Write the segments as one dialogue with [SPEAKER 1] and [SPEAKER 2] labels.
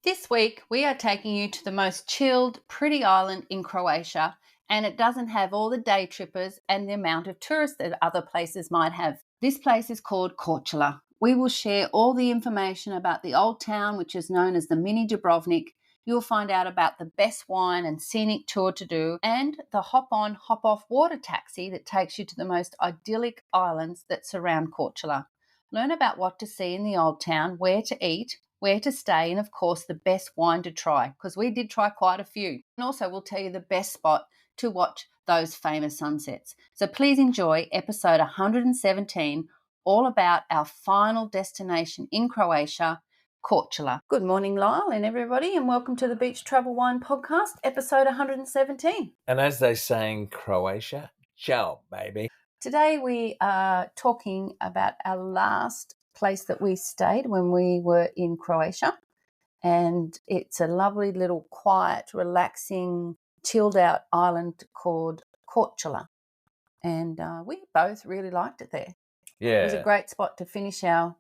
[SPEAKER 1] This week, we are taking you to the most chilled, pretty island in Croatia, and it doesn't have all the day trippers and the amount of tourists that other places might have. This place is called Korcula. We will share all the information about the old town, which is known as the mini Dubrovnik. You'll find out about the best wine and scenic tour to do, and the hop-on, hop-off water taxi that takes you to the most idyllic islands that surround Korcula. Learn about what to see in the old town, where to eat, where to stay, and of course, the best wine to try, because we did try quite a few. And also, we'll tell you the best spot to watch those famous sunsets. So please enjoy episode 117, all about our final destination in Croatia, Korčula. Good morning, Lyle and everybody, and welcome to the Beach Travel Wine Podcast, episode 117.
[SPEAKER 2] And as they say in Croatia, ciao, baby.
[SPEAKER 1] Today we are talking about our last place that we stayed when we were in Croatia, and it's a lovely little quiet, relaxing, chilled out island called Korčula, and we both really liked it there.
[SPEAKER 2] Yeah.
[SPEAKER 1] It was a great spot to finish our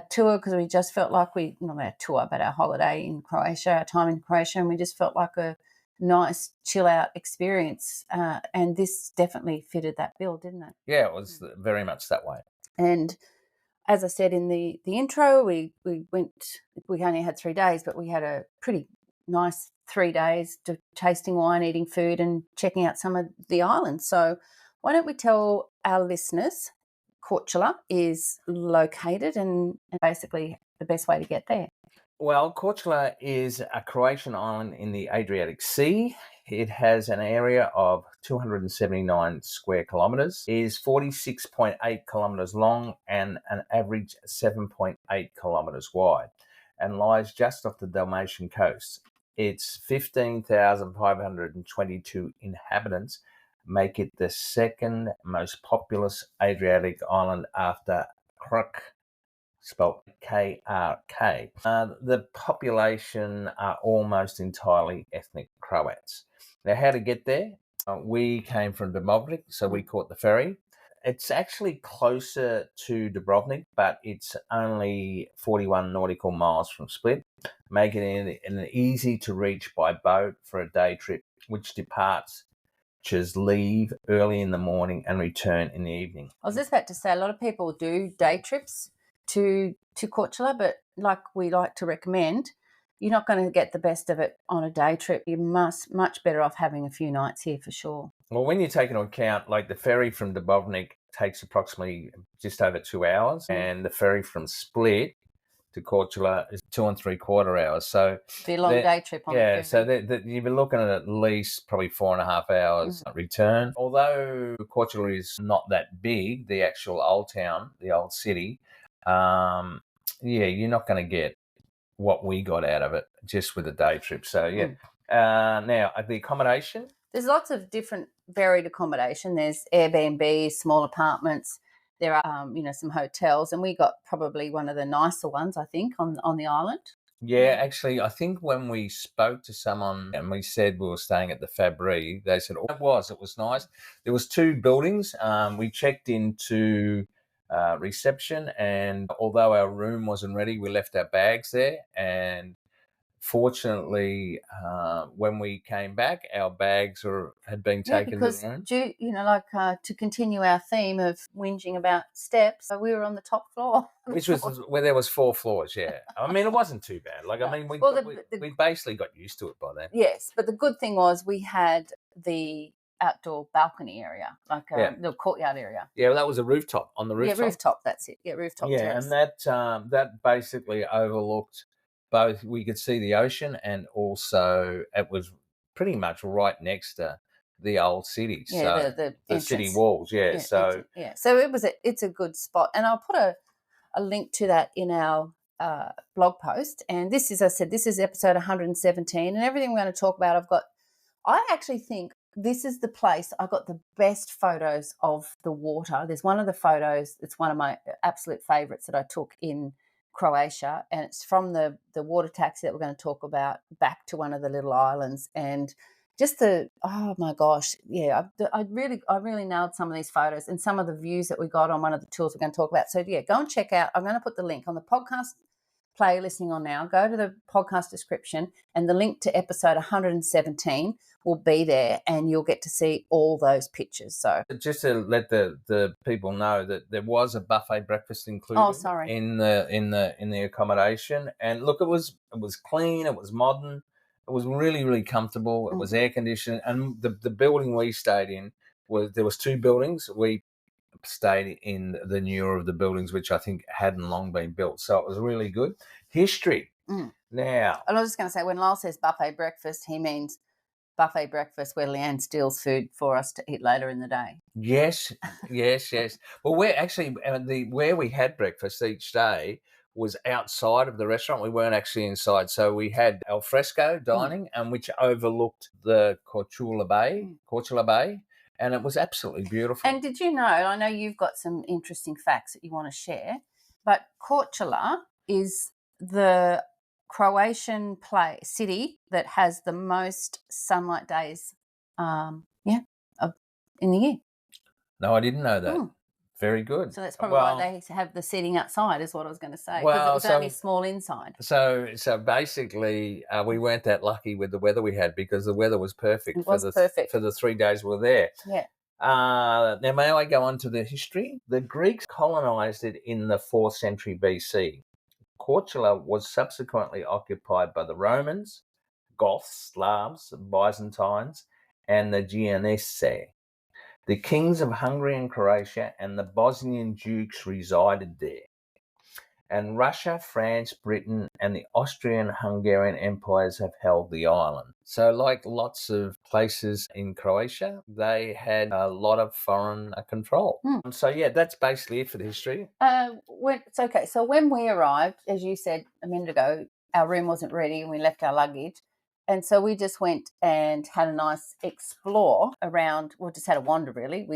[SPEAKER 1] tour, because we just felt like not our tour, but our holiday in Croatia, our time in Croatia, and we just felt like a nice chill out experience, and this definitely fitted that bill, didn't it?
[SPEAKER 2] Yeah, it was very much that way.
[SPEAKER 1] And as I said in the intro, we only had 3 days, but we had a pretty nice 3 days to tasting wine, eating food, and checking out some of the islands. So why don't we tell our listeners Korčula is located and basically the best way to get there?
[SPEAKER 2] Well, Korčula is a Croatian island in the Adriatic Sea. It has an area of 279 square kilometres, is 46.8 kilometres long and an average 7.8 kilometres wide, and lies just off the Dalmatian coast. Its 15,522 inhabitants make it the second most populous Adriatic island after Krk, spelled K-R-K. The population are almost entirely ethnic Croats. Now, how to get there? We came from Dubrovnik, so we caught the ferry. It's actually closer to Dubrovnik, but it's only 41 nautical miles from Split, making it an easy to reach by boat for a day trip, which leave early in the morning and return in the evening.
[SPEAKER 1] I was just about to say, a lot of people do day trips to Korčula, but like we like to recommend, you're not going to get the best of it on a day trip. You're much better off having a few nights here for sure.
[SPEAKER 2] Well, when you take into account, like the ferry from Dubrovnik takes approximately just over 2 hours, and the ferry from Split to Korčula is 2 3/4 hours. So
[SPEAKER 1] be a long day trip on the ferry.
[SPEAKER 2] So you've been looking at least probably 4.5 hours return. Although Korčula is not that big, the actual old town, the old city, you're not going to get what we got out of it just with a day trip. So now the accommodation.
[SPEAKER 1] There's lots of different varied accommodation. There's Airbnb, small apartments. There are, some hotels, and we got probably one of the nicer ones, I think, on the island.
[SPEAKER 2] Yeah, actually, I think when we spoke to someone and we said we were staying at the Fabri, they said, it was nice. There was 2 buildings. We checked into reception, and although our room wasn't ready, we left our bags there, and fortunately, when we came back, our bags had been taken to the room.
[SPEAKER 1] To continue our theme of whinging about steps, we were on the top floor.
[SPEAKER 2] Which was where there was 4 floors, yeah. I mean, it wasn't too bad. We basically got used to it by then.
[SPEAKER 1] Yes, but the good thing was we had the outdoor balcony area, like the courtyard area.
[SPEAKER 2] Yeah, well, that was a rooftop, on the rooftop.
[SPEAKER 1] Yeah, rooftop, that's it. Yeah, rooftop terrace.
[SPEAKER 2] And that basically overlooked both. We could see the ocean, and also it was pretty much right next to the old city.
[SPEAKER 1] Yeah,
[SPEAKER 2] so
[SPEAKER 1] the
[SPEAKER 2] city walls. Yeah, so
[SPEAKER 1] it's a good spot, and I'll put a link to that in our blog post. And this is, as I said, this is episode 117, and everything we're going to talk about, I actually think this is the place I got the best photos of the water. There's one of the photos, it's one of my absolute favourites that I took in Croatia, and it's from the water taxi that we're going to talk about back to one of the little islands. And just oh my gosh, yeah, I really nailed some of these photos and some of the views that we got on one of the tours we're going to talk about. So yeah, go and check out. I'm going to put the link on the podcast play listening on now, go to the podcast description and the link to episode 117 will be there and you'll get to see all those pictures. So
[SPEAKER 2] just to let the people know that there was a buffet breakfast included in the accommodation. And look, it was clean, it was modern, it was really, really comfortable, it was air conditioned, and the building we stayed in there was 2 buildings. We stayed in the newer of the buildings, which I think hadn't long been built. So it was really good. History. Now.
[SPEAKER 1] And I was just going to say, when Lyle says buffet breakfast, he means buffet breakfast where Leanne steals food for us to eat later in the day.
[SPEAKER 2] Yes. Well, we're actually, where we had breakfast each day was outside of the restaurant. We weren't actually inside. So we had al fresco dining, and which overlooked the Korcula Bay. And it was absolutely beautiful.
[SPEAKER 1] And did you know, I know you've got some interesting facts that you want to share, but Korcula is the Croatian city that has the most sunlight days in the year.
[SPEAKER 2] No, I didn't know that. Very good.
[SPEAKER 1] So that's probably why they have the seating outside, is what I was going to say, because it was only small inside.
[SPEAKER 2] So basically, we weren't that lucky with the weather we had, because the weather was perfect. For the 3 days we were there.
[SPEAKER 1] Yeah.
[SPEAKER 2] Now, may I go on to the history? The Greeks colonized it in the 4th century BC. Korcula was subsequently occupied by the Romans, Goths, Slavs, Byzantines, and the Genoese. The kings of Hungary and Croatia and the Bosnian dukes resided there. And Russia, France, Britain, and the Austrian-Hungarian empires have held the island. So like lots of places in Croatia, they had a lot of foreign control. So, yeah, that's basically it for the history.
[SPEAKER 1] It's okay. So when we arrived, as you said a minute ago, our room wasn't ready and we left our luggage. And so we just went and had a nice explore around. We just had a wander, really.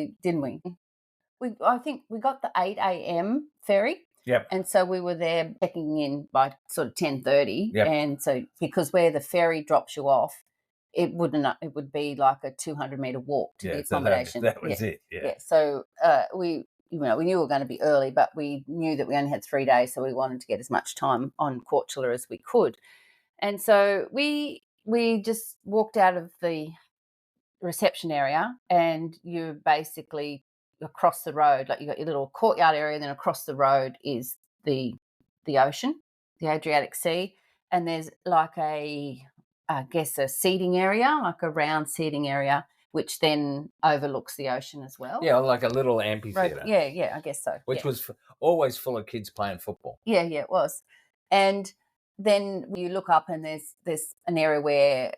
[SPEAKER 1] I think we got the 8 a.m. ferry.
[SPEAKER 2] Yep.
[SPEAKER 1] And so we were there checking in by sort of 10:30.
[SPEAKER 2] Yep.
[SPEAKER 1] And so because where the ferry drops you off, it would be like a 200-meter walk to the accommodation.
[SPEAKER 2] So that was it. Yeah.
[SPEAKER 1] So we knew we were going to be early, but we knew that we only had 3 days, so we wanted to get as much time on Korcula as we could. And so we just walked out of the reception area, and you're basically across the road. Like, you got your little courtyard area, and then across the road is the ocean, the Adriatic Sea, and there's like a seating area, like a round seating area, which then overlooks the ocean as well.
[SPEAKER 2] Yeah, like a little amphitheatre.
[SPEAKER 1] Yeah, I guess so.
[SPEAKER 2] Which was always full of kids playing football.
[SPEAKER 1] Yeah, it was. And then you look up and there's an area where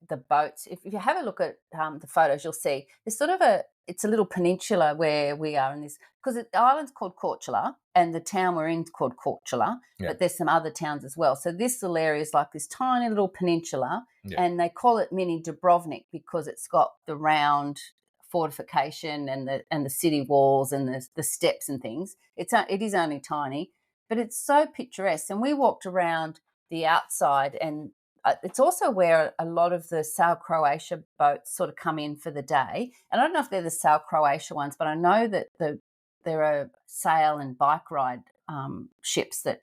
[SPEAKER 1] the boats, if you have a look at the photos, you'll see there's sort of it's a little peninsula where we are in this, because the island's called Korcula and the town we're in is called Korcula, but there's some other towns as well. So this little area is like this tiny little peninsula, and they call it Mini Dubrovnik because it's got the round fortification and the city walls and the steps and things. It is only tiny, but it's so picturesque. And we walked around the outside, and it's also where a lot of the Sail Croatia boats sort of come in for the day. And I don't know if they're the Sail Croatia ones, but I know that there are sail and bike ride ships that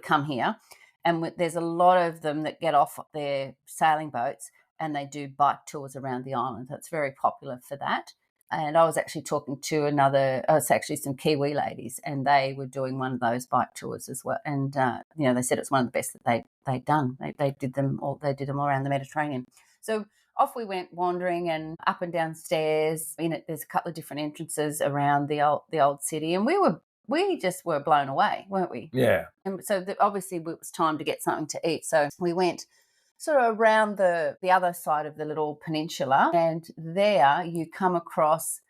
[SPEAKER 1] come here. And there's a lot of them that get off their sailing boats and they do bike tours around the island. That's very popular for that. And I was actually talking to some Kiwi ladies, and they were doing one of those bike tours as well. And they said it's one of the best that they'd done. They did them all around the Mediterranean. So off we went wandering and up and down stairs. There's a couple of different entrances around the old city, and we just were blown away, weren't we?
[SPEAKER 2] Yeah.
[SPEAKER 1] And so obviously it was time to get something to eat. So we went sort of around the other side of the little peninsula, and there you come across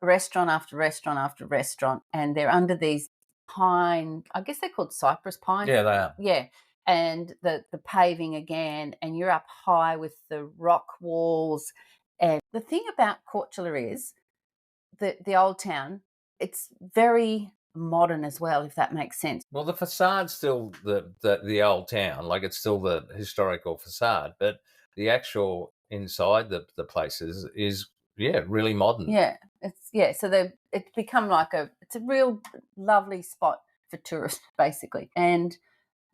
[SPEAKER 1] restaurant after restaurant after restaurant, and they're under these pine, I guess they're called cypress pine.
[SPEAKER 2] Yeah, they are.
[SPEAKER 1] Yeah, and the paving again, and you're up high with the rock walls. And the thing about Korcula is that the old town, it's very modern as well, if that makes sense.
[SPEAKER 2] Well, the facade's still the old town, like it's still the historical facade, but the actual inside the places is really modern.
[SPEAKER 1] So it's become like it's a real lovely spot for tourists, basically. And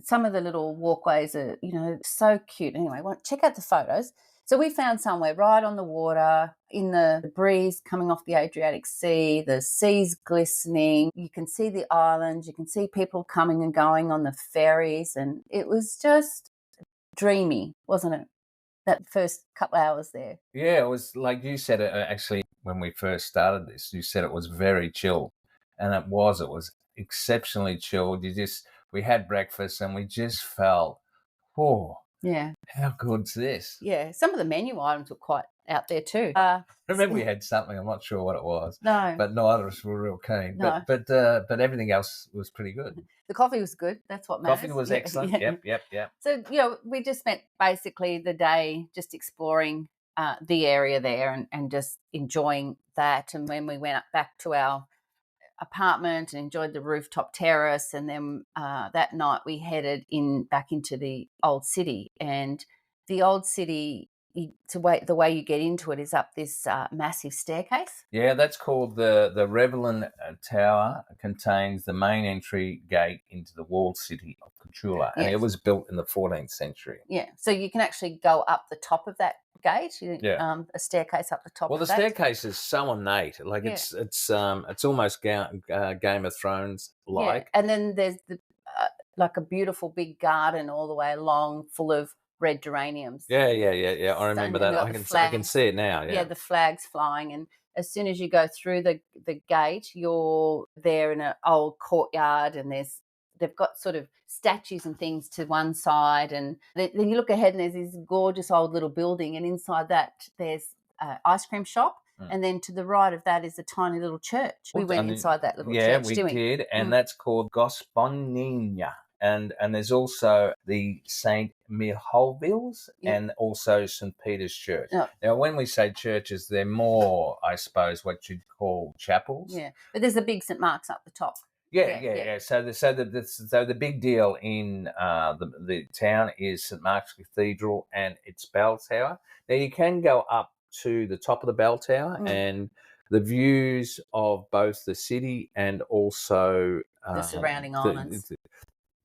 [SPEAKER 1] some of the little walkways are, so cute. Anyway, check out the photos. So we found somewhere right on the water, in the breeze coming off the Adriatic Sea, the sea's glistening. You can see the islands, you can see people coming and going on the ferries, and it was just dreamy, wasn't it? That first couple of hours there.
[SPEAKER 2] Yeah, it was like you said, actually, when we first started this, you said it was very chilled. And it was exceptionally chilled. We had breakfast and we just felt, oh,
[SPEAKER 1] Yeah.
[SPEAKER 2] how good's this?
[SPEAKER 1] Yeah. Some of the menu items were quite out there too.
[SPEAKER 2] I remember we had something, I'm not sure what it was.
[SPEAKER 1] No.
[SPEAKER 2] But neither of us were real keen.
[SPEAKER 1] No.
[SPEAKER 2] But everything else was pretty good.
[SPEAKER 1] The coffee was good. That's what matters.
[SPEAKER 2] Coffee was excellent. Yep.
[SPEAKER 1] So, we just spent basically the day just exploring the area there and just enjoying that. And when we went back to our apartment and enjoyed the rooftop terrace, and then that night we headed back into the old city. And the old city, the way you get into it is up this massive staircase.
[SPEAKER 2] Yeah, that's called the Revelin Tower. Contains the main entry gate into the walled city of Korcula, and it was built in the 14th century.
[SPEAKER 1] Yeah, so you can actually go up the top of that gate. A staircase up the top.
[SPEAKER 2] Well, the staircase is so ornate, like it's almost Game of Thrones like.
[SPEAKER 1] Yeah. And then there's like a beautiful big garden all the way along, full of red geraniums.
[SPEAKER 2] Yeah. I remember that. I can see it now. Yeah,
[SPEAKER 1] the flags flying, and as soon as you go through the gate, you're there in an old courtyard, and they've got sort of statues and things to one side, and then you look ahead and there's this gorgeous old little building, and inside that there's an ice cream shop. And then to the right of that is a tiny little church. We went inside that little church.
[SPEAKER 2] Yeah, we did, and that's called Gospodinja. And there's also the St. Mihalvils and also St. Peter's Church. Oh. Now, when we say churches, they're more, I suppose, what you'd call chapels.
[SPEAKER 1] Yeah, but there's a big St. Mark's up the top.
[SPEAKER 2] Yeah. So the big deal in the town is St. Mark's Cathedral and its bell tower. Now, you can go up to the top of the bell tower, and the views of both the city and also
[SPEAKER 1] the surrounding islands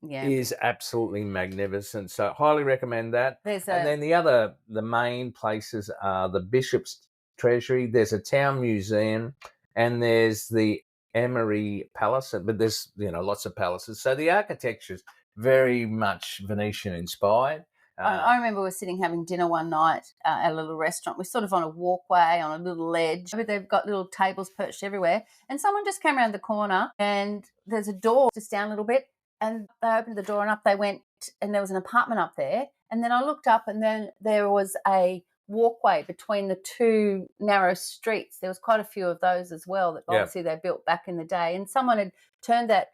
[SPEAKER 2] is absolutely magnificent. So highly recommend that. And then the main places are the Bishop's Treasury. There's a town museum, and there's the Emery Palace. But there's lots of palaces. So the architecture's very much Venetian inspired.
[SPEAKER 1] I remember we were sitting having dinner one night at a little restaurant. We're sort of on a walkway, on a little ledge. They've got little tables perched everywhere. And someone just came around the corner, and there's a door just down a little bit. And they opened the door, and up they went, and there was an apartment up there. And then I looked up, and then there was a walkway between the two narrow streets. There was quite a few of those as well that obviously they built back in the day. And someone had turned that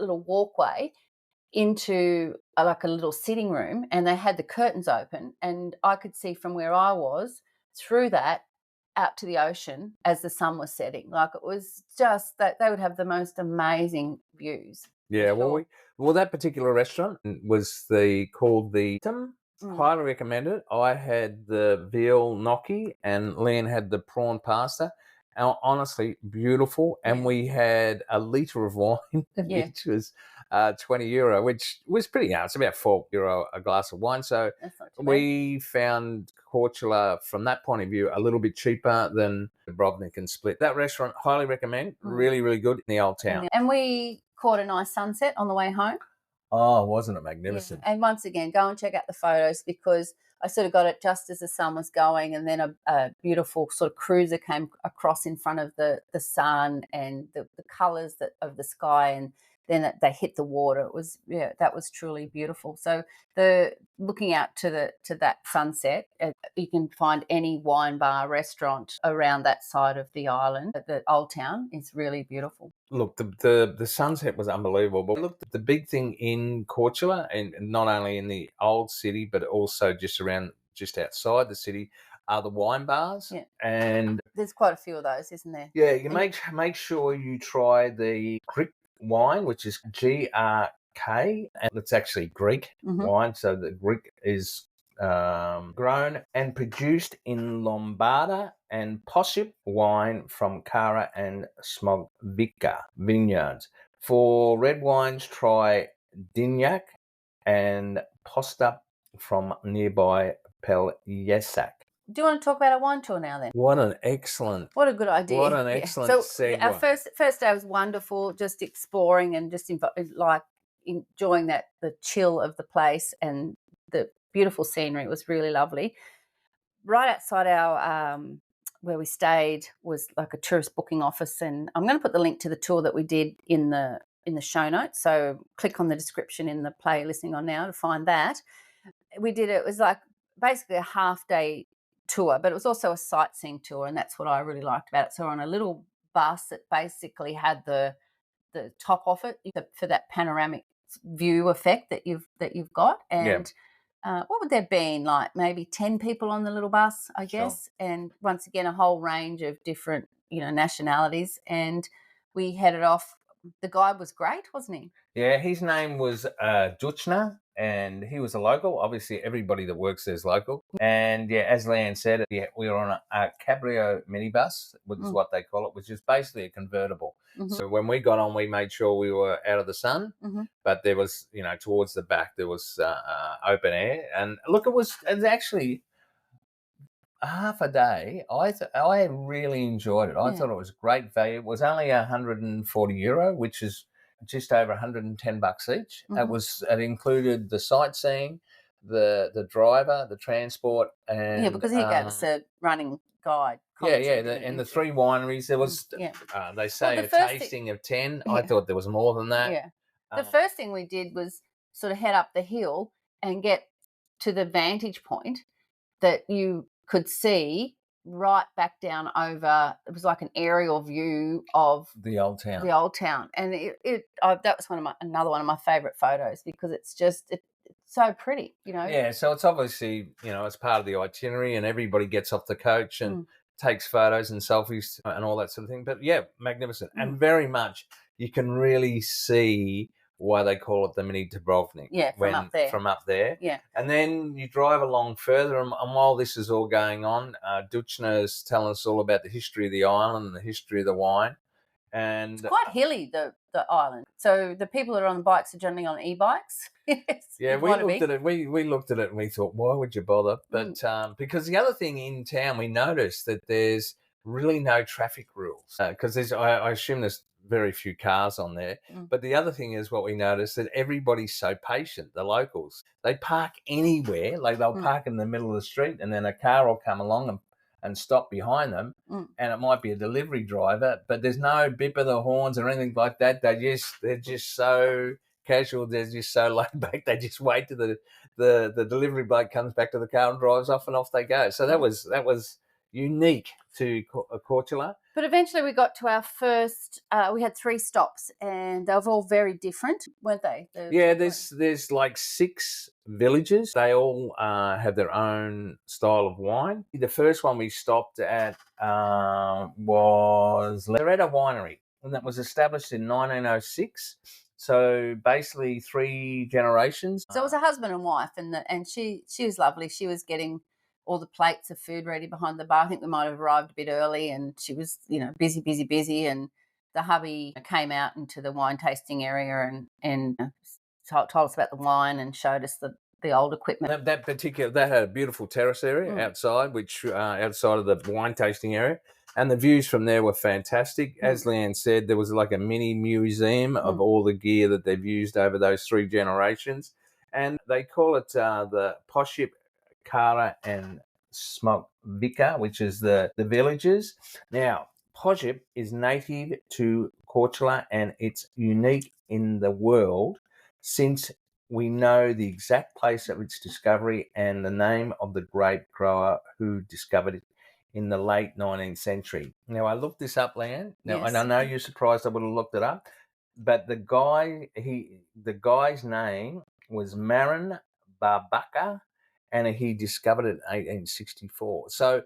[SPEAKER 1] little walkway into like a little sitting room, and they had the curtains open, and I could see from where I was through that out to the ocean as the sun was setting. Like, it was just that they would have the most amazing views.
[SPEAKER 2] Yeah, well, that particular restaurant was called the Highly recommend it. I had the veal gnocchi and Leanne had the prawn pasta. Honestly, beautiful. And we had a litre of wine, which was €20, which was pretty It's about €4 a glass of wine. So we found Korcula, from that point of view, a little bit cheaper than Dubrovnik and Split. That restaurant, highly recommend. Really, really good in the old town.
[SPEAKER 1] And we caught a nice sunset on the way home.
[SPEAKER 2] Oh, wasn't it magnificent?
[SPEAKER 1] Yeah. And once again, go and check out the photos, because I sort of got it just as the sun was going, and then a beautiful sort of cruiser came across in front of the sun, and the colours of the sky, and then they hit the water. It was that was truly beautiful. So looking out to that sunset, you can find any wine bar, restaurant around that side of the island. The old town is really beautiful.
[SPEAKER 2] Look, the sunset was unbelievable. But look, the big thing in Korcula, and not only in the old city, but also just outside the city, are the wine bars.
[SPEAKER 1] Yeah.
[SPEAKER 2] And
[SPEAKER 1] there's quite a few of those, isn't there?
[SPEAKER 2] Yeah, you make sure you try the Greek wine, which is GRK, and it's actually Greek wine. So the Greek is grown and produced in Lombarda and Posip wine from Kara and Smogvica vineyards. For red wines, try Dignac and Posta from nearby Peljesak.
[SPEAKER 1] Do you want to talk about our wine tour now then?
[SPEAKER 2] What an excellent
[SPEAKER 1] What a good idea.
[SPEAKER 2] What an excellent
[SPEAKER 1] So our
[SPEAKER 2] segue.
[SPEAKER 1] first day was wonderful, just exploring and just enjoying the chill of the place and the beautiful scenery. It was really lovely. Right outside our where we stayed was like a tourist booking office, and I'm going to put the link to the tour that we did in the show notes. So click on the description in the play listening on now to find that. It was like basically a half day tour, but it was also a sightseeing tour, and that's what I really liked about it. So we're on a little bus that basically had the top off it for that panoramic view effect that you've got. And what would there been, like maybe 10 people on the little bus, I guess. Sure. And once again, a whole range of different nationalities, and we headed off. The guide was great, wasn't he?
[SPEAKER 2] Yeah, his name was Duchna, and he was a local. Obviously, everybody that works there is local. And yeah, as Leanne said, we were on a cabrio minibus, which is what they call it, which is basically a convertible. Mm-hmm. So when we got on, we made sure we were out of the sun, but there was, towards the back, there was open air. And look, it was actually half a day. I really enjoyed it. I thought it was great value. It was only €140, which is just over $110 each. It included the sightseeing, the driver, the transport, and
[SPEAKER 1] because he gave us a running guide.
[SPEAKER 2] And the 3 wineries. There was they say a tasting of 10. I thought there was more than that.
[SPEAKER 1] Yeah, the first thing we did was sort of head up the hill and get to the vantage point that you could see right back down over. It was like an aerial view of
[SPEAKER 2] the old town.
[SPEAKER 1] And that was another one of my favourite photos, because it's so pretty,
[SPEAKER 2] Yeah, so it's obviously, it's part of the itinerary, and everybody gets off the coach and takes photos and selfies and all that sort of thing. But yeah, magnificent. And very much you can really see why they call it the mini Dubrovnik.
[SPEAKER 1] Yeah, from up there.
[SPEAKER 2] Yeah. And then you drive along further, and while this is all going on, Duchna is telling us all about the history of the island and the history of the wine. And
[SPEAKER 1] it's quite hilly, the island. So the people that are on the bikes are generally on e-bikes.
[SPEAKER 2] Yeah, we looked at it. We looked at it and we thought, why would you bother? But because the other thing in town, we noticed that there's really no traffic rules, because I assume there's very few cars on there. But the other thing is, what we noticed, that everybody's so patient. The locals, they park anywhere. Like they'll park in the middle of the street, and then a car will come along and stop behind them, and it might be a delivery driver, but there's no bip of the horns or anything like that. They're just so casual. They're just so laid back. They just wait till the delivery bloke comes back to the car and drives off, and off they go. So that was unique to Korcula.
[SPEAKER 1] But eventually we got to our first, we had 3 stops, and they were all very different, weren't they?
[SPEAKER 2] There's like 6 villages. They all have their own style of wine. The first one we stopped at was Loretta Winery, and that was established in 1906. So basically 3 generations.
[SPEAKER 1] So it was a husband and wife, and she was lovely. She was getting all the plates of food ready behind the bar. I think we might have arrived a bit early, and she was, busy. And the hubby came out into the wine tasting area and told us about the wine and showed us the old equipment.
[SPEAKER 2] That had a beautiful terrace area outside, which outside of the wine tasting area, and the views from there were fantastic. As Leanne said, there was like a mini museum of all the gear that they've used over those 3 generations, and they call it the Poship, Kara and Smokvica, which is the villages. Now, Poship is native to Korcula, and it's unique in the world since we know the exact place of its discovery and the name of the grape grower who discovered it in the late 19th century. Now, I looked this up, Leanne. Now, and I know you're surprised I would have looked it up, but the guy's name was Marin Barbaka, and he discovered it in 1864. So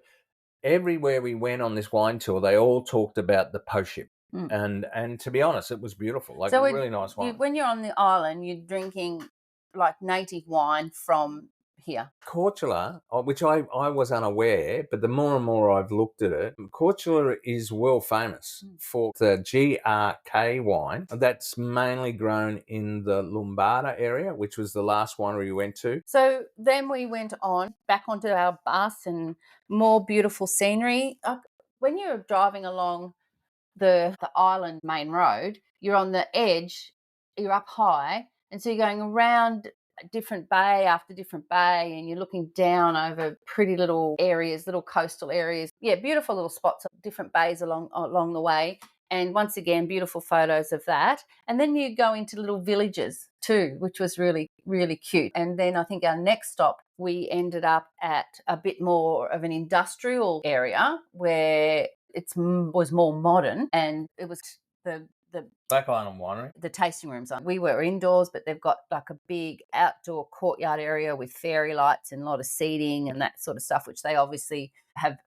[SPEAKER 2] everywhere we went on this wine tour, they all talked about the Poship. And to be honest, it was beautiful. Like, a really nice wine.
[SPEAKER 1] When you're on the island, you're drinking like native wine from here.
[SPEAKER 2] Korcula, which I was unaware, but the more and more I've looked at it, Korcula is world famous for the GRK wine that's mainly grown in the Lombarda area, which was the last winery we went to.
[SPEAKER 1] So then we went on back onto our bus and more beautiful scenery. When you're driving along the island main road, you're on the edge, you're up high, and so you're going around different bay after different bay, and you're looking down over pretty little areas, little coastal areas. Yeah, beautiful little spots, different bays along the way. And once again, beautiful photos of that. And then you go into little villages too, which was really, really cute. And then I think our next stop, we ended up at a bit more of an industrial area where it was more modern, and it was the
[SPEAKER 2] Black Island Winery.
[SPEAKER 1] The tasting rooms. We were indoors, but they've got like a big outdoor courtyard area with fairy lights and a lot of seating and that sort of stuff, which they obviously have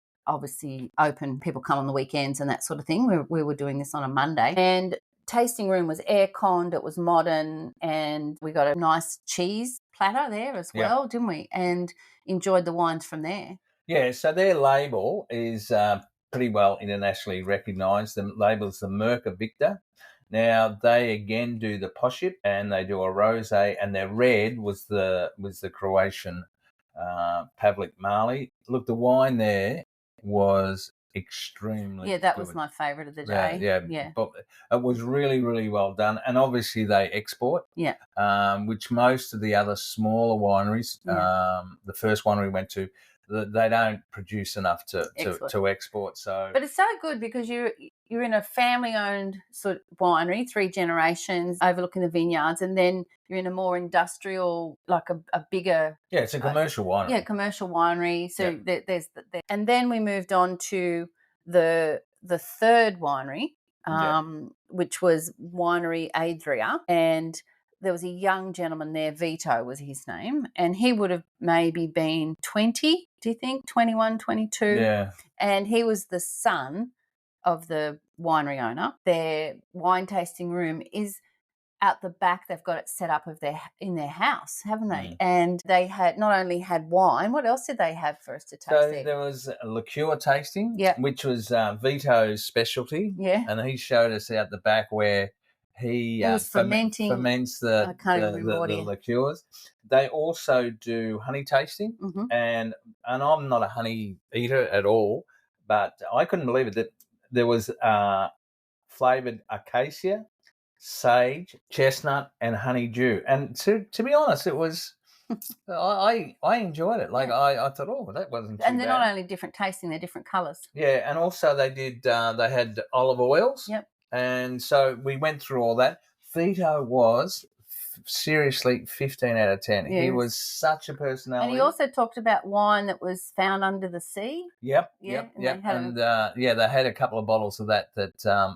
[SPEAKER 1] open. People come on the weekends and that sort of thing. We were doing this on a Monday, and tasting room was air-conned, it was modern, and we got a nice cheese platter there as well, didn't we? And enjoyed the wines from there.
[SPEAKER 2] Yeah, so their label is pretty well internationally recognised. The label is the Merca Victor. Now they again do the Poship, and they do a rosé, and their red was the Croatian Pavlik Mali. Look, the wine there was extremely
[SPEAKER 1] that
[SPEAKER 2] good.
[SPEAKER 1] was my favourite of the day.
[SPEAKER 2] Yeah. But it was really, really well done, and obviously they export.
[SPEAKER 1] Yeah.
[SPEAKER 2] Which most of the other smaller wineries, the first one we went to, they don't produce enough to export. So,
[SPEAKER 1] but it's so good because you're in a family-owned sort of winery, 3 generations, overlooking the vineyards, and then you're in a more industrial, like a bigger.
[SPEAKER 2] Yeah, it's a commercial winery.
[SPEAKER 1] Yeah, commercial winery. So there's and then we moved on to the third winery, which was Winery Adria, and there was a young gentleman there, Vito was his name, and he would have maybe been 20, do you think? 21, 22?
[SPEAKER 2] Yeah.
[SPEAKER 1] And he was the son of the winery owner. Their wine tasting room is out the back. They've got it set up in their house, haven't they? And they had not only had wine, what else did they have for us to taste there?
[SPEAKER 2] There was a liqueur tasting, which was Vito's specialty.
[SPEAKER 1] Yeah.
[SPEAKER 2] And he showed us out the back where he
[SPEAKER 1] was ferments
[SPEAKER 2] the liqueurs. They also do honey tasting, and I'm not a honey eater at all, but I couldn't believe it that there was flavoured acacia, sage, chestnut, and honeydew. And to be honest, it was I enjoyed it. Like I thought, oh, that wasn't too bad.
[SPEAKER 1] And they're not only different tasting, they're different colours.
[SPEAKER 2] Yeah, and also they did they had olive oils.
[SPEAKER 1] Yep.
[SPEAKER 2] And so we went through all that. Vito was seriously 15 out of 10. Yeah, he was such a personality.
[SPEAKER 1] And he also talked about wine that was found under the sea.
[SPEAKER 2] Yep. They had a couple of bottles of that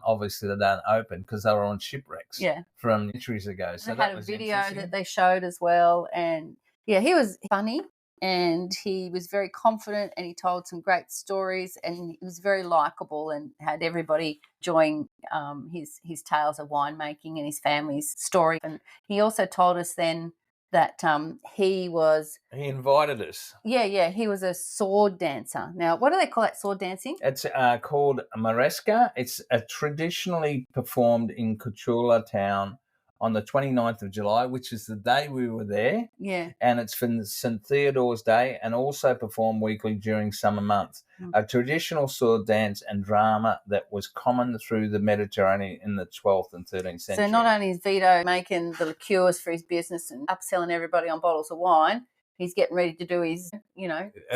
[SPEAKER 2] obviously they don't open because they were on shipwrecks from centuries ago. So
[SPEAKER 1] they had a video that they showed as well. And he was funny. And he was very confident, and he told some great stories, and he was very likable and had everybody enjoying his tales of winemaking and his family's story. And he also told us then that he
[SPEAKER 2] invited us.
[SPEAKER 1] Yeah, he was a sword dancer. Now, what do they call that, sword dancing?
[SPEAKER 2] It's called Maresca. It's traditionally performed in Korcula town on the 29th of July, which is the day we were there.
[SPEAKER 1] Yeah.
[SPEAKER 2] And it's for St. Theodore's Day, and also performed weekly during summer months. A traditional sword dance and drama that was common through the Mediterranean in the 12th and 13th century.
[SPEAKER 1] So not only is Vito making the liqueurs for his business and upselling everybody on bottles of wine, he's getting ready to do his,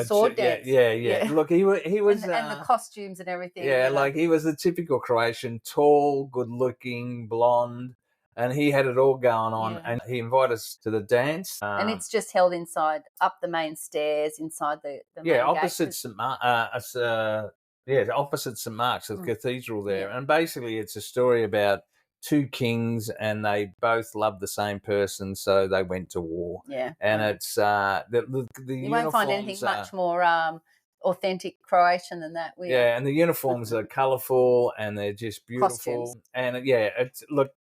[SPEAKER 1] sword dance.
[SPEAKER 2] Yeah. Look, he was...
[SPEAKER 1] and the costumes and everything.
[SPEAKER 2] Yeah, like he was the typical Croatian, tall, good-looking, blonde, and he had it all going on, and he invited us to the dance.
[SPEAKER 1] And it's just held inside, up the main stairs, inside the main
[SPEAKER 2] opposite St. Mark's, opposite St. Mark's, the cathedral there. And basically it's a story about 2 kings, and they both loved the same person, so they went to war.
[SPEAKER 1] Yeah.
[SPEAKER 2] And it's the
[SPEAKER 1] you won't find anything much more authentic Croatian than that.
[SPEAKER 2] And the uniforms are colourful, and they're just beautiful.
[SPEAKER 1] Costumes.
[SPEAKER 2] And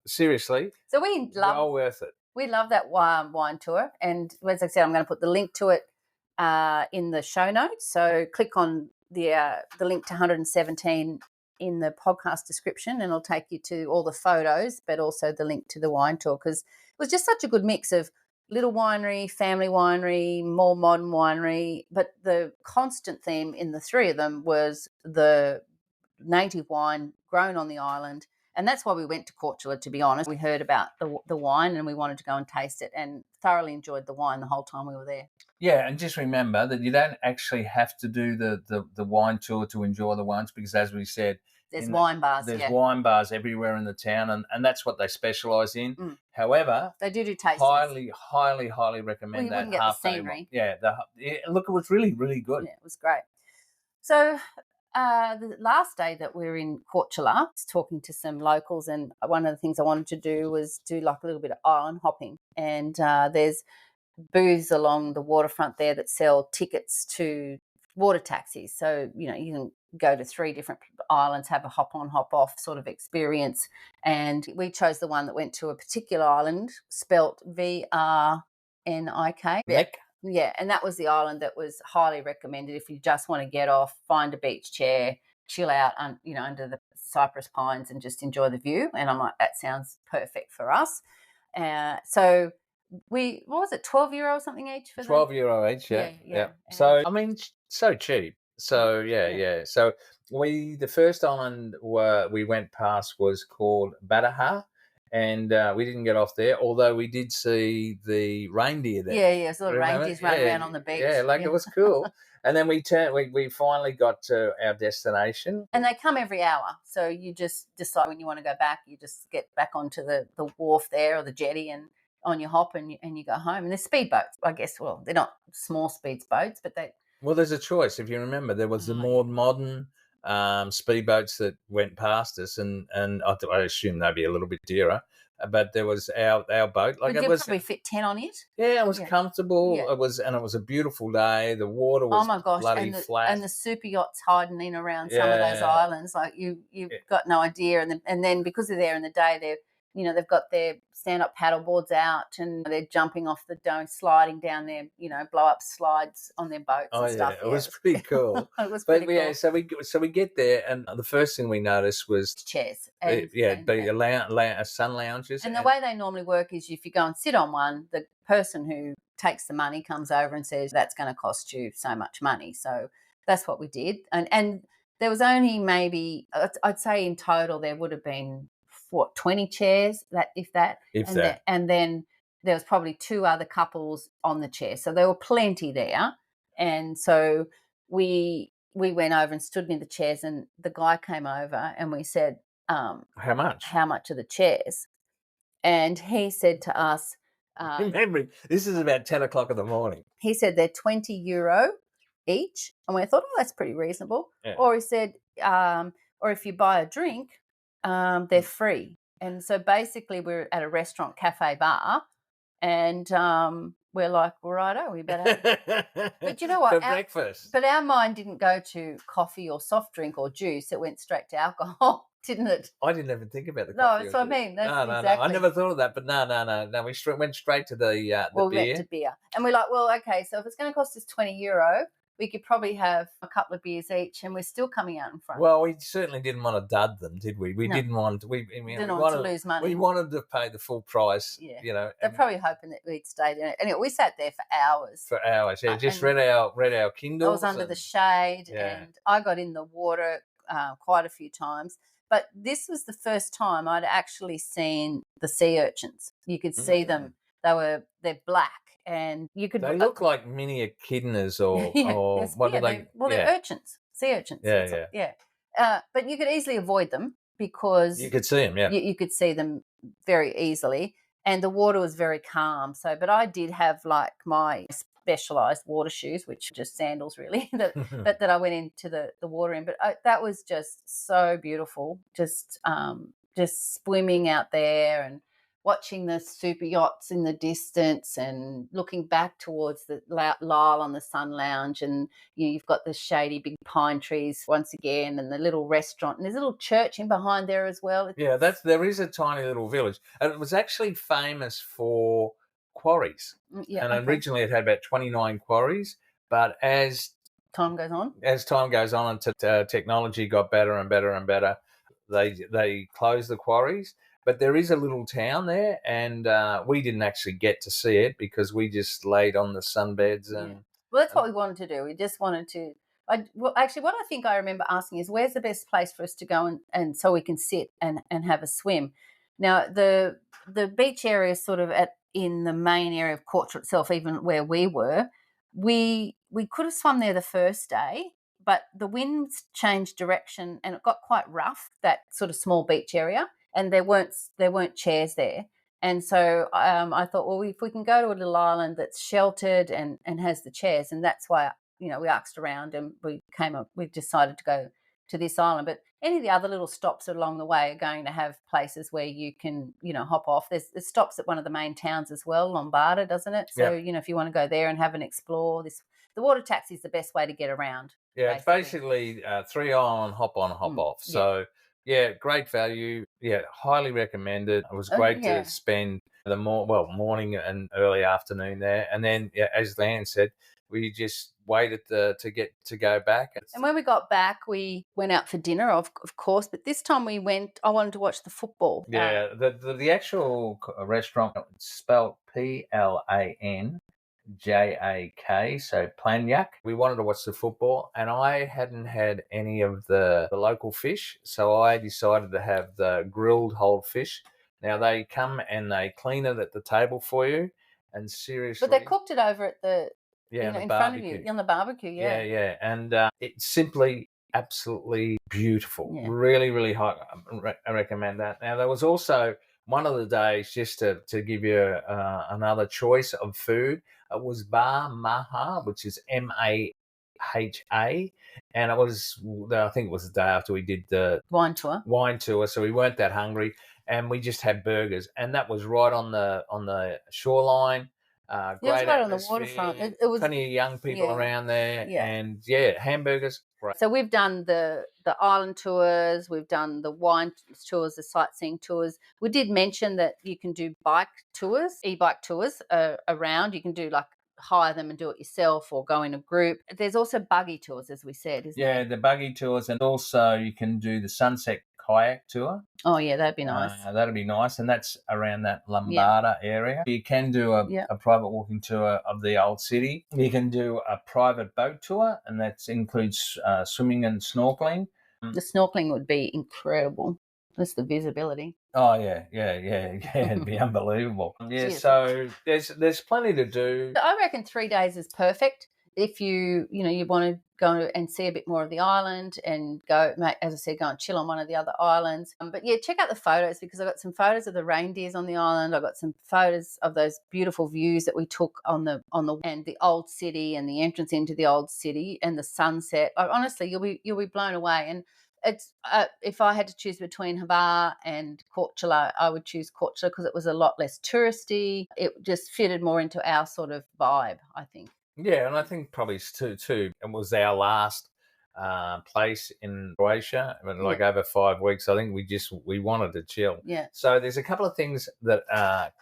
[SPEAKER 2] seriously.
[SPEAKER 1] So we love
[SPEAKER 2] well worth it.
[SPEAKER 1] We love that wine tour. And as I said, I'm going to put the link to it in the show notes. So click on the link to 117 in the podcast description, and it'll take you to all the photos, but also the link to the wine tour, because it was just such a good mix of little winery, family winery, more modern winery. But the constant theme in the three of them was the native wine grown on the island. And that's why we went to Korcula, to be honest. We heard about the wine and we wanted to go and taste it, and thoroughly enjoyed the wine the whole time we were there.
[SPEAKER 2] Yeah, and just remember that you don't actually have to do the wine tour to enjoy the wines, because, as we said,
[SPEAKER 1] there's wine bars.
[SPEAKER 2] There's wine bars everywhere in the town, and that's what they specialise in.
[SPEAKER 1] Mm.
[SPEAKER 2] However,
[SPEAKER 1] they do tastings.
[SPEAKER 2] Highly recommend that half day. Yeah, look, it was really, really good.
[SPEAKER 1] Yeah, it was great. So the last day that we were in Korcula, talking to some locals, and one of the things I wanted to do was do like a little bit of island hopping. And there's booths along the waterfront there that sell tickets to water taxis. So, you can go to 3 different islands, have a hop on, hop off sort of experience. And we chose the one that went to a particular island, spelt Vrnik. Yeah, and that was the island that was highly recommended if you just want to get off, find a beach chair, chill out, under the cypress pines and just enjoy the view. And I'm like, that sounds perfect for us. So what was it, €12 or something each for
[SPEAKER 2] €12 each, yeah. So I mean, so cheap. So yeah. So the first island we went past was called Badaha. And we didn't get off there, although we did see the reindeer there.
[SPEAKER 1] Yeah, so the reindeers running around on the beach.
[SPEAKER 2] Yeah, it was cool. And then we finally got to our destination.
[SPEAKER 1] And they come every hour. So you just decide when you want to go back. You just get back onto the wharf there, or the jetty, and on your hop, and you go home. And there's speedboats, I guess. Well, they're not small speedboats, but they...
[SPEAKER 2] Well, there's a choice. If you remember, there was the more modern speedboats that went past us, and I assume they'd be a little bit dearer. But there was our boat.
[SPEAKER 1] Like, it was probably fit 10 on it.
[SPEAKER 2] Yeah, it was comfortable. Yeah. It was a beautiful day. The water was bloody flat,
[SPEAKER 1] and the super yachts hiding in around some of those islands. Like you've got no idea. And then because they're there in the day, they've got their stand-up paddle boards out, and they're jumping off the dome, sliding down their, blow-up slides on their boats and stuff.
[SPEAKER 2] It was pretty cool.
[SPEAKER 1] It was pretty cool.
[SPEAKER 2] Yeah, so we get there, and the first thing we noticed was
[SPEAKER 1] chairs.
[SPEAKER 2] sun lounges.
[SPEAKER 1] And the way they normally work is, if you go and sit on one, the person who takes the money comes over and says, that's going to cost you so much money. So that's what we did. And there was only maybe, I'd say in total, there would have been 20 chairs, and then there was probably 2 other couples on the chair, so there were plenty there. And so we went over and stood near the chairs, and the guy came over and we said,
[SPEAKER 2] how much
[SPEAKER 1] are the chairs? And he said to us,
[SPEAKER 2] remember, this is about 10 o'clock in the morning.
[SPEAKER 1] He said they're €20 each, and we thought, that's pretty reasonable. Or he said, or if you buy a drink, they're free. And so basically we're at a restaurant, cafe, bar, and we're like, well, righto, we better. But you know what?
[SPEAKER 2] For breakfast.
[SPEAKER 1] But our mind didn't go to coffee or soft drink or juice. It went straight to alcohol, didn't it?
[SPEAKER 2] I didn't even think about the
[SPEAKER 1] coffee. No, that's what I mean. That's exactly.
[SPEAKER 2] I never thought of that. But no. We went straight to the beer.
[SPEAKER 1] We went to beer. And we're like, well, okay, so if it's going to cost us €20, we could probably have a couple of beers each, and we're still coming out in front.
[SPEAKER 2] Well, we certainly didn't want to dud them, did we? We didn't want to. We
[SPEAKER 1] didn't want to lose money.
[SPEAKER 2] We wanted to pay the full price.
[SPEAKER 1] Yeah. They're probably hoping that we'd stay there. Anyway, we sat there for hours.
[SPEAKER 2] Just read our Kindles.
[SPEAKER 1] I was under the shade, and I got in the water quite a few times. But this was the first time I'd actually seen the sea urchins. You could see them. They're black. And you could.
[SPEAKER 2] They look like mini echidnas, or what are they?
[SPEAKER 1] Well, they're urchins, sea urchins. Yeah. But you could easily avoid them because
[SPEAKER 2] you could see them. Yeah,
[SPEAKER 1] you could see them very easily, and the water was very calm. So, but I did have like my specialized water shoes, which are just sandals, really, that I went into the water in. But that was just so beautiful, just swimming out there, and watching the super yachts in the distance and looking back towards the Lyle on the Sun Lounge, and you've got the shady big pine trees once again, and the little restaurant, and there's a little church in behind there as well.
[SPEAKER 2] Yeah, there is a tiny little village, and it was actually famous for quarries.
[SPEAKER 1] Yeah,
[SPEAKER 2] And
[SPEAKER 1] okay.
[SPEAKER 2] originally it had about 29 quarries, but as
[SPEAKER 1] Time goes on,
[SPEAKER 2] and technology got better and better and better, they closed the quarries. But there is a little town there, and we didn't actually get to see it because we just laid on the sunbeds. And
[SPEAKER 1] well, that's what we wanted to do. We just wanted to. Actually, what I think I remember asking is, where's the best place for us to go and so we can sit and have a swim. Now, the beach area is sort of in the main area of Korcula itself, even where we were. We could have swum there the first day, but the winds changed direction and it got quite rough, that sort of small beach area, and there weren't chairs there. And so I thought, well, if we can go to a little island that's sheltered and has the chairs, and that's why we asked around and we decided to go to this island. But any of the other little stops along the way are going to have places where you can hop off. There's stops at one of the main towns as well, Lombarda, doesn't it? So if you want to go there and have an explore, the water taxi is the best way to get around.
[SPEAKER 2] Yeah, it's basically 3 on, hop off. So yeah, great value. Yeah, highly recommended. It was great to spend the morning and early afternoon there, and then as Lan said, we just waited to go back.
[SPEAKER 1] And when we got back, we went out for dinner, of course. But this time I wanted to watch the football.
[SPEAKER 2] Yeah, the actual restaurant, it's spelled PLANJAK, so Planyak. We wanted to watch the football, and I hadn't had any of the local fish, so I decided to have the grilled whole fish. Now, they come and they clean it at the table for you, and seriously...
[SPEAKER 1] But they cooked it over at the...
[SPEAKER 2] in
[SPEAKER 1] front of you, on the barbecue,
[SPEAKER 2] Yeah. And it's simply absolutely beautiful.
[SPEAKER 1] Yeah.
[SPEAKER 2] Really, really high. I recommend that. Now, there was also one of the days, just to give you another choice of food, it was Bar Maha, which is Maha, and it was, I think it was the day after we did the
[SPEAKER 1] wine tour,
[SPEAKER 2] so we weren't that hungry, and we just had burgers, and that was right on the shoreline.
[SPEAKER 1] It was right on the waterfront. It was
[SPEAKER 2] plenty of young people around there, and hamburgers. Great.
[SPEAKER 1] So we've done the island tours, we've done the wine tours, the sightseeing tours. We did mention that you can do e-bike tours around. You can do hire them and do it yourself, or go in a group. There's also buggy tours, as we said, isn't there?
[SPEAKER 2] Yeah, the buggy tours, and also you can do the sunset kayak tour.
[SPEAKER 1] Oh yeah, that'd be nice.
[SPEAKER 2] That'd be nice, and that's around that Lombarda area. You can do a private walking tour of the old city. You can do a private boat tour, and that includes swimming and snorkeling.
[SPEAKER 1] The snorkeling would be incredible. That's the visibility.
[SPEAKER 2] Oh yeah, it'd be unbelievable. Yeah, so there's plenty to do.
[SPEAKER 1] I reckon 3 days is perfect if you want to go and see a bit more of the island and go, as I said, go and chill on one of the other islands. But yeah, check out the photos, because I got some photos of the reindeers on the island. I got some photos of those beautiful views that we took on the and the old city and the entrance into the old city and the sunset. Honestly, you'll be blown away. And it's if I had to choose between Hvar and Korcula, I would choose Korcula because it was a lot less touristy. It just fitted more into our sort of vibe, I think.
[SPEAKER 2] Yeah, and I think probably too. It was our last place in Croatia, over 5 weeks. I think we wanted to chill.
[SPEAKER 1] Yeah.
[SPEAKER 2] So there's a couple of things that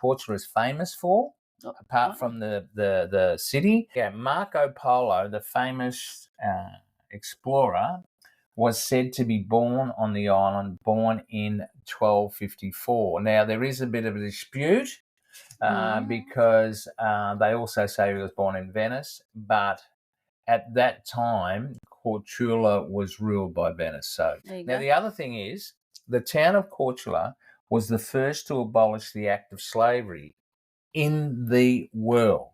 [SPEAKER 2] Korcula is famous for, apart from the city. Yeah, Marco Polo, the famous explorer, was said to be born on the island, born in 1254. Now, there is a bit of a dispute because they also say he was born in Venice, but at that time, Korcula was ruled by Venice. So now the other thing is, the town of Korcula was the first to abolish the act of slavery in the world,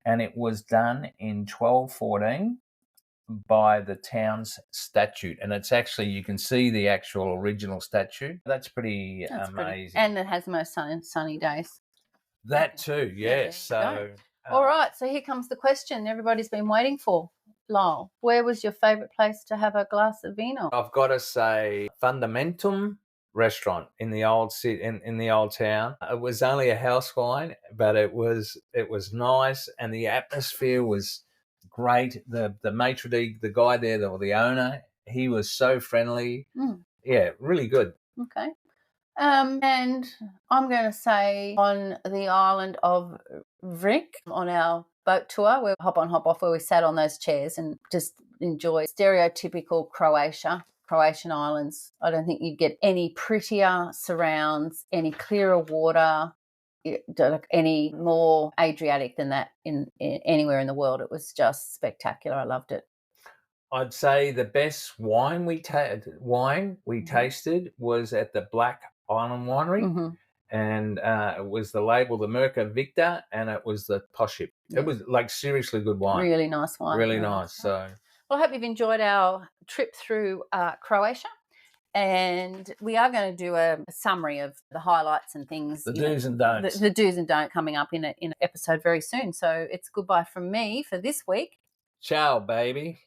[SPEAKER 2] and it was done in 1214 by the town's statute, and it's actually, you can see the actual original statute. That's pretty amazing.
[SPEAKER 1] And it has the most sunny days.
[SPEAKER 2] That too, yes. So
[SPEAKER 1] all right, so here comes the question everybody's been waiting for. Lyle, where was your favourite place to have a glass of vino?
[SPEAKER 2] I've got to say Fundamentum restaurant in the old city, in the old town. It was only a house wine, but it was nice, and the atmosphere was great. The maitre d', the guy there, the owner, he was so friendly. Yeah, really good.
[SPEAKER 1] Okay. And I'm going to say on the island of Vrik, on our boat tour, where hop on, hop off, where we sat on those chairs and just enjoyed stereotypical Croatian islands. I don't think you'd get any prettier surrounds, any clearer water, any more Adriatic than that in anywhere in the world. It was just spectacular. I loved it.
[SPEAKER 2] I'd say the best wine we tasted was at the Black Island Winery, and it was the label the Merca Victor, and it was the Poship. It was like seriously good wine.
[SPEAKER 1] Really nice wine.
[SPEAKER 2] Really nice. So,
[SPEAKER 1] well, I hope you've enjoyed our trip through Croatia. And we are going to do a summary of the highlights and things.
[SPEAKER 2] The do's and don'ts.
[SPEAKER 1] The do's and don'ts coming up in an episode very soon. So it's goodbye from me for this week.
[SPEAKER 2] Ciao, baby.